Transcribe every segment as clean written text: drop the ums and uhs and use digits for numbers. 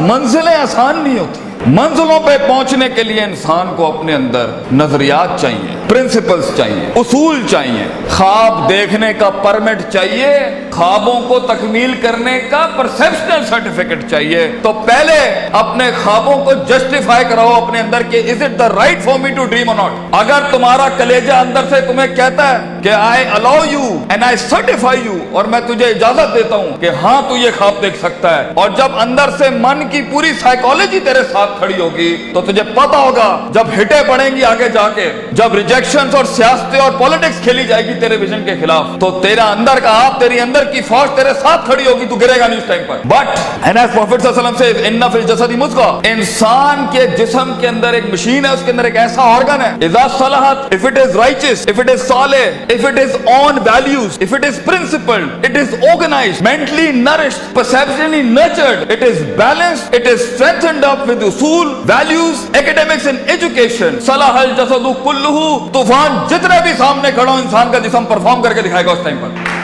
منزلیں آسان نہیں ہوتی. منزلوں پہ پہنچنے کے لیے انسان کو اپنے اندر نظریات چاہیے, پرنسپلز چاہیے, اصول چاہیے, خواب دیکھنے کا پرمٹ چاہیے, خوابوں کو تکمیل کرنے کا پرسپشنل سرٹیفکیٹ چاہیے. تو پہلے اپنے خوابوں کو جسٹیفائی کراؤ اپنے اندر کہ is it the right for me to dream or not. اگر تمہارا کلیجہ اندر سے تمہیں کہتا ہے کہ I allow you and I certify you, اور میں تجھے اجازت دیتا ہوں کہ ہاں تو یہ خواب دیکھ سکتا ہے, اور جب اندر سے من کی پوری سائیکالوجی تیرے ساتھ کھڑی ہوگی تو تجھے پتا ہوگا جب ہٹیں پڑیں گی آگے جا کے, جب ریجیکشنز اور سیاستیں اور پولیٹکس کھیلی جائے گی تیرے ویژن کے خلاف, تو تیرا اندر کا آپ, تیری اندر کی فوج تیرے ساتھ کھڑی ہوگی, تو گرے گا نہیں اس ٹائم پر. بٹ اینڈ ایز پروفیٹ صلی اللہ علیہ وسلم سے ان فی الجسد مضغۃ, انسان کے جسم کے اندر ایک مشین ہے, اس کے اندر ایک ایسا آرگن ہے, اذا صلحت, if it is righteous, if it is Saleh, if it is on values, if it is principled, it is organized, mentally nourished, perceptually nurtured, it is balanced, it is strengthened up with usul, values, academics and education, صلح الجسد کلہ. طوفان جتنے بھی سامنے کھڑا ہو, انسان کا جسم perform کر کے دکھائے گا اس ٹائم پر.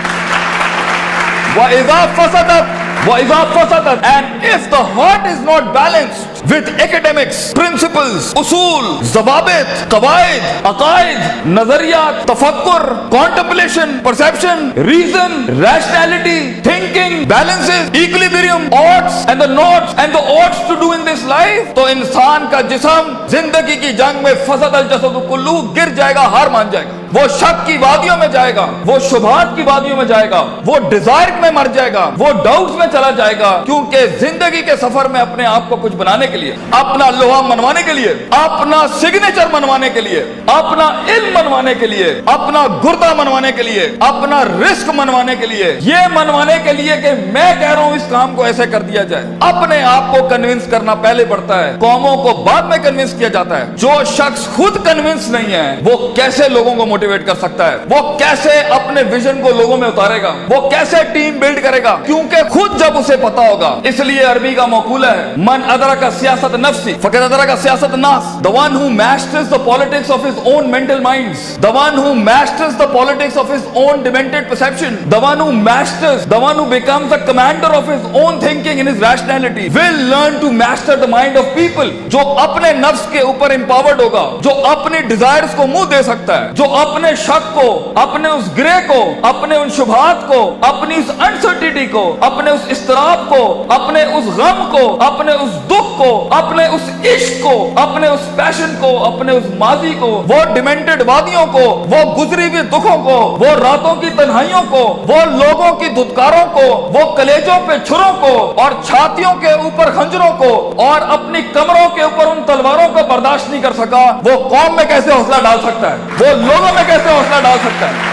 وَإِذَا فَسَدَتْ وَإِذَا فَسَدَتْ, and if the heart is not balanced with academics, principles, اصول, ضوابط, قواعد, عقائد, نظریات, تفکر, contemplation, perception, reason, rationality, thinking, balances, equilibrium, odds and the nots and the odds to do in this life, تو انسان کا جسم زندگی کی جنگ میں فسد الجسد کلہ, گر جائے گا, ہار مان جائے گا, وہ شک کی وادیوں میں جائے گا, وہ شبہات کی وادیوں میں جائے گا, وہ ڈیزائر میں مر جائے گا, وہ ڈاؤٹس میں چلا جائے گا. کیونکہ زندگی کے سفر میں اپنے آپ کو کچھ بنانے کے لیے, اپنا لوہا منوانے کے لیے, اپنا سگنیچر منوانے کے لیے, اپنا علم منوانے کے لیے, اپنا گردہ منوانے کے لیے, اپنا رزق منوانے کے لیے, یہ منوانے کے لیے کہ میں کہہ رہا ہوں اس کام کو ایسے کر دیا جائے, اپنے آپ کو کنونس کرنا پہلے پڑتا ہے, قوموں کو بعد میں کنونس کیا جاتا ہے. جو شخص خود کنونس نہیں ہے وہ کیسے لوگوں کو موٹیویٹ کر سکتا ہے, وہ کیسے اپنے ویژن کو لوگوں میں اتارے گا, وہ کیسے ٹیم بلڈ کرے گا, کیونکہ خود جب اسے پتا ہوگا. اس لیے عربی کا مقولہ ہے, من ادرک سیاست نفسی فقد ادرک سیاست الناس, the one who masters the politics of his own mental minds, the one who masters the politics of his own demented perception, the one who masters, the one who becomes the commander of his own thinking in his rationality will learn to master the mind of people. جو اپنے نفس کے اوپر empowered ہوگا, جو اپنی desires کو منہ دے سکتا ہے, جو اپنے شک کو, اپنے اس گرے کو, اپنے ان شبہات کو, اپنی اس انسرٹینٹی کو, اپنے اس اضطراب کو, اپنے اس غم کو, اپنے اس دکھ کو, اپنے اس عشق کو, اپنے اس پیشن کو, اپنے اس ماضی کو, وہ ڈیمنٹڈ وادیوں کو, وہ گزری ہوئی دکھوں کو, وہ راتوں کی تنہائیوں کو, وہ لوگوں کی دھتکاروں کو, وہ کلیجوں پہ چھروں کو اور چھاتیوں کے اوپر خنجروں کو اور اپنی کمروں کے اوپر ان تلواروں کو برداشت نہیں کر سکا, وہ قوم میں کیسے حوصلہ ڈال سکتا ہے, وہ لوگوں میں کیسے حوصلہ ڈال سکتا ہے.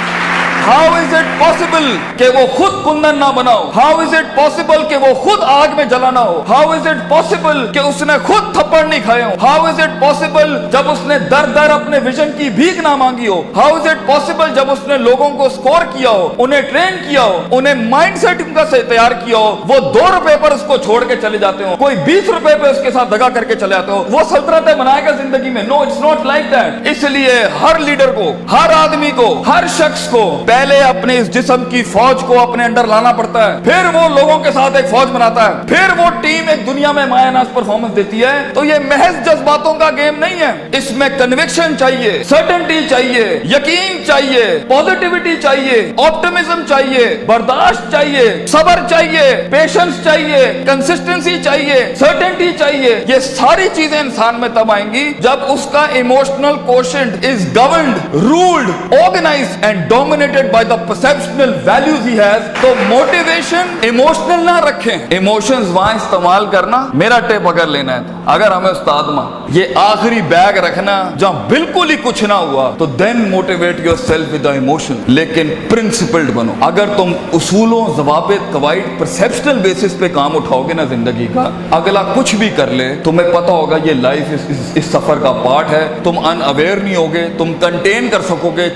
How is it possible کہ وہ خود کندن نہ بناؤ, how is it possible کہ وہ خود آگ میں جلا نہ ہو, how is it possible کہ اس نے خود تھپڑ نہیں کھائے ہو, how is it possible جب اس نے در در اپنے ویژن کی بھیک نہ مانگی ہو, how is it possible جب اس نے لوگوں کو سکور کیا ہو, انہیں ٹرین کیا ہو, انہیں مائنڈ سیٹ ان کا سے تیار کیا ہو, وہ 2 روپے پر اس کو چھوڑ کے چلے جاتے ہو, کوئی 20 روپے پہ اس کے ساتھ دگا کر کے چلے جاتے ہو, وہ سلطنتیں بنائے گا زندگی میں. No, it's not like that. اس لیے ہر لیڈر کو, ہر آدمی کو, ہر شخص کو پہلے اپنے اس جسم کی فوج کو اپنے اندر لانا پڑتا ہے, پھر وہ لوگوں کے ساتھ ایک فوج بناتا ہے, پھر وہ ٹیم ایک دنیا میں مایہ ناز پرفارمنس دیتی ہے. تو یہ محض جذباتوں کا گیم نہیں ہے, اس میں کنوکشن چاہیے, سرٹنٹی چاہیے, یقین چاہیے, پوزیٹیوٹی چاہیے, آپٹمزم چاہیے, برداشت چاہیے, صبر چاہیے, پیشنس چاہیے, کنسسٹنسی چاہیے, سرٹنٹی چاہیے. یہ ساری چیزیں انسان میں تب آئیں گی جب اس کا emotional quotient is governed, ruled, organised and dominated by the perceptual values he has. تو موٹیویشن ایموشنل نہ رکھیں, ایموشنز وہاں استعمال کرنا, میرا ٹیپ اگر لینا ہے تو اگر ہمیں استاد ماں یہ آخری بیگ رکھنا جہاں بالکل ہی کچھ نہ ہوا تو then motivate yourself with the emotion, لیکن principled بنو. اگر تم اصولوں, ضوابط, قواعد, perceptual بیسس پہ کام اٹھاؤ گے نا زندگی کا, اگلا کچھ بھی کر لے تمہیں پتا ہوگا یہ لائف اس سفر کا پارٹ ہے, تم ان اویئر نہیں ہوگے, تم کنٹین کر سکو گے,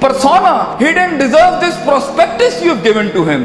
persona, he didn't deserve this prospectus you've given to him।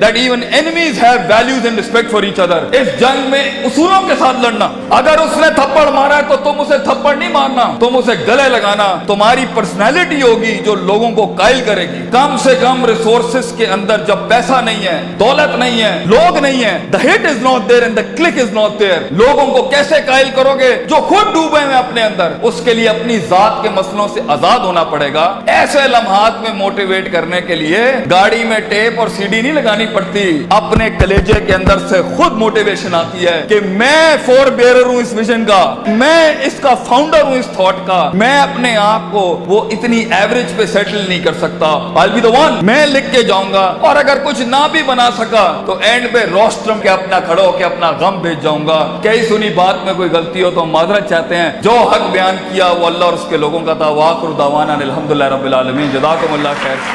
that even enemies have values and respect for each other. اس جنگ میں اصولوں کے ساتھ لڑنا. اگر اس نے تھپڑ مارا ہے تو تم اسے تھپڑ نہیں مارنا, تم اسے گلے لگانا. تمہاری پرسنالٹی ہوگی جو لوگوں کو قائل کرے گی. کم سے کم ریسورسز کے اندر جب پیسہ نہیں ہے, دولت نہیں ہے, لوگ نہیں ہیں, the hit is not there and the click is not there. لوگوں کو کیسے قائل کرو گے جو خود ڈوبے ہیں اپنے اندر؟ اس کے لیے اپنی ذات کے مسئلوں سے آزاد ہونا پڑے گا. ایسے لمحات میں موٹیویٹ کرنے کے لیے گاڑی میں ٹیپ اور سی ڈی نہیں لگانی پڑتی, اپنے کلیجے کے اندر سے خود موٹیویشن آتی ہے کہ میں فور بیئرر ہوں اس ویژن کا, میں اس کا فاؤنڈر ہوں اس تھاٹ کا. میں اپنے آپ کو وہ اتنی ایوریج پہ سیٹل نہیں کر سکتا, I'll be the one. میں لکھ کے جاؤں گا, اور اگر کچھ نہ بھی بنا سکا تو اینڈ پہ روسٹرم کے اپنا کھڑو کے اپنا غم بھیج جاؤں گا. کئی سنی بات میں کوئی غلطی ہو تو ہم معذرت چاہتے ہیں. جو حق بیان کیا وہ اللہ اور اس کے لوگوں کا تھا. وآخر دعوانا الحمدللہ رب العالمین. جزاکم اللہ خیر.